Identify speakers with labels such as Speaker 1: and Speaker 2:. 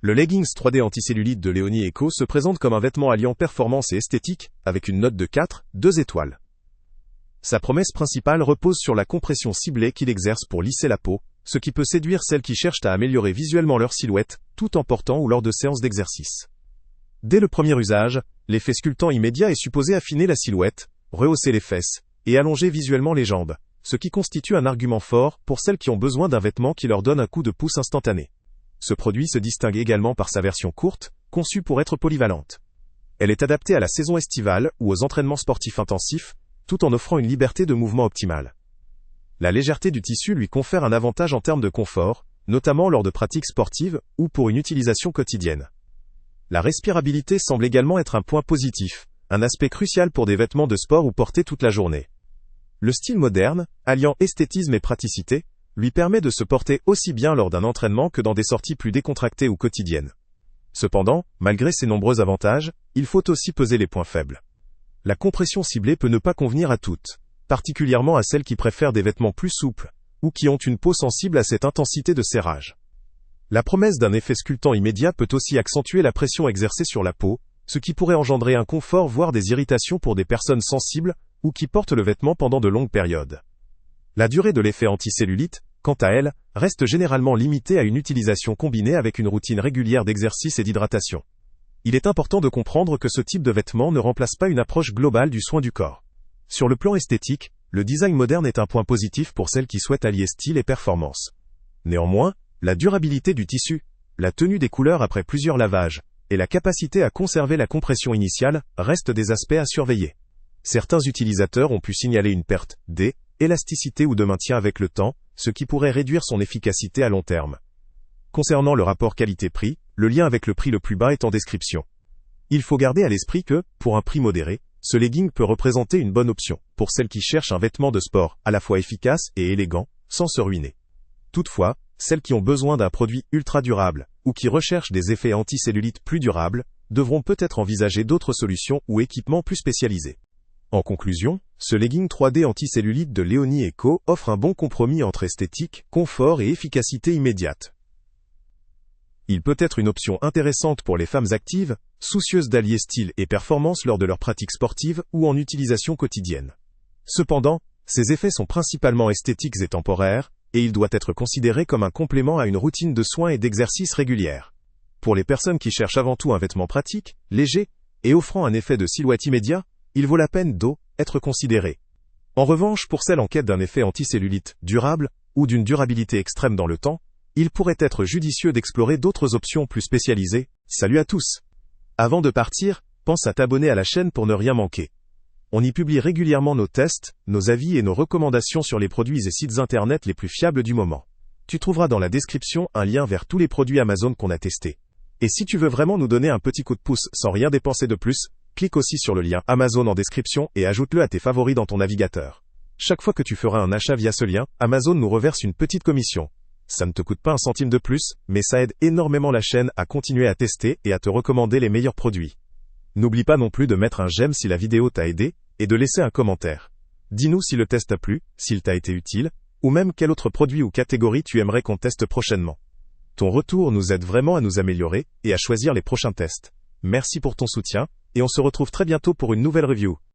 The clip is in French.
Speaker 1: Le leggings 3D anticellulite de Léonie Eco se présente comme un vêtement alliant performance et esthétique, avec une note de 4, 2 étoiles. Sa promesse principale repose sur la compression ciblée qu'il exerce pour lisser la peau, ce qui peut séduire celles qui cherchent à améliorer visuellement leur silhouette, tout en portant ou lors de séances d'exercice. Dès le premier usage, l'effet sculptant immédiat est supposé affiner la silhouette, rehausser les fesses, et allonger visuellement les jambes, ce qui constitue un argument fort pour celles qui ont besoin d'un vêtement qui leur donne un coup de pouce instantané. Ce produit se distingue également par sa version courte, conçue pour être polyvalente. Elle est adaptée à la saison estivale ou aux entraînements sportifs intensifs, tout en offrant une liberté de mouvement optimale. La légèreté du tissu lui confère un avantage en termes de confort, notamment lors de pratiques sportives ou pour une utilisation quotidienne. La respirabilité semble également être un point positif, un aspect crucial pour des vêtements de sport ou portés toute la journée. Le style moderne, alliant esthétisme et praticité, lui permet de se porter aussi bien lors d'un entraînement que dans des sorties plus décontractées ou quotidiennes. Cependant, malgré ces nombreux avantages, il faut aussi peser les points faibles. La compression ciblée peut ne pas convenir à toutes, particulièrement à celles qui préfèrent des vêtements plus souples, ou qui ont une peau sensible à cette intensité de serrage. La promesse d'un effet sculptant immédiat peut aussi accentuer la pression exercée sur la peau, ce qui pourrait engendrer un confort voire des irritations pour des personnes sensibles, ou qui portent le vêtement pendant de longues périodes. La durée de l'effet anticellulite, quant à elle, reste généralement limitée à une utilisation combinée avec une routine régulière d'exercice et d'hydratation. Il est important de comprendre que ce type de vêtement ne remplace pas une approche globale du soin du corps. Sur le plan esthétique, le design moderne est un point positif pour celles qui souhaitent allier style et performance. Néanmoins, la durabilité du tissu, la tenue des couleurs après plusieurs lavages, et la capacité à conserver la compression initiale restent des aspects à surveiller. Certains utilisateurs ont pu signaler une perte d'élasticité ou de maintien avec le temps, ce qui pourrait réduire son efficacité à long terme. Concernant le rapport qualité-prix, le lien avec le prix le plus bas est en description. Il faut garder à l'esprit que, pour un prix modéré, ce legging peut représenter une bonne option pour celles qui cherchent un vêtement de sport à la fois efficace et élégant, sans se ruiner. Toutefois, celles qui ont besoin d'un produit ultra durable, ou qui recherchent des effets anticellulite plus durables, devront peut-être envisager d'autres solutions ou équipements plus spécialisés. En conclusion, ce legging 3D anticellulite de Léonie Eco offre un bon compromis entre esthétique, confort et efficacité immédiate. Il peut être une option intéressante pour les femmes actives, soucieuses d'allier style et performance lors de leurs pratiques sportives ou en utilisation quotidienne. Cependant, ces effets sont principalement esthétiques et temporaires, et il doit être considéré comme un complément à une routine de soins et d'exercice régulière. Pour les personnes qui cherchent avant tout un vêtement pratique, léger, et offrant un effet de silhouette immédiat, il vaut la peine d'être considéré. En revanche, pour celles en quête d'un effet anticellulite durable, ou d'une durabilité extrême dans le temps, il pourrait être judicieux d'explorer d'autres options plus spécialisées. Salut à tous! Avant de partir, pense à t'abonner à la chaîne pour ne rien manquer. On y publie régulièrement nos tests, nos avis et nos recommandations sur les produits et sites internet les plus fiables du moment. Tu trouveras dans la description un lien vers tous les produits Amazon qu'on a testés. Et si tu veux vraiment nous donner un petit coup de pouce sans rien dépenser de plus, clique aussi sur le lien Amazon en description et ajoute-le à tes favoris dans ton navigateur. Chaque fois que tu feras un achat via ce lien, Amazon nous reverse une petite commission. Ça ne te coûte pas un centime de plus, mais ça aide énormément la chaîne à continuer à tester et à te recommander les meilleurs produits. N'oublie pas non plus de mettre un j'aime si la vidéo t'a aidé, et de laisser un commentaire. Dis-nous si le test t'a plu, s'il t'a été utile, ou même quel autre produit ou catégorie tu aimerais qu'on teste prochainement. Ton retour nous aide vraiment à nous améliorer, et à choisir les prochains tests. Merci pour ton soutien, et on se retrouve très bientôt pour une nouvelle review.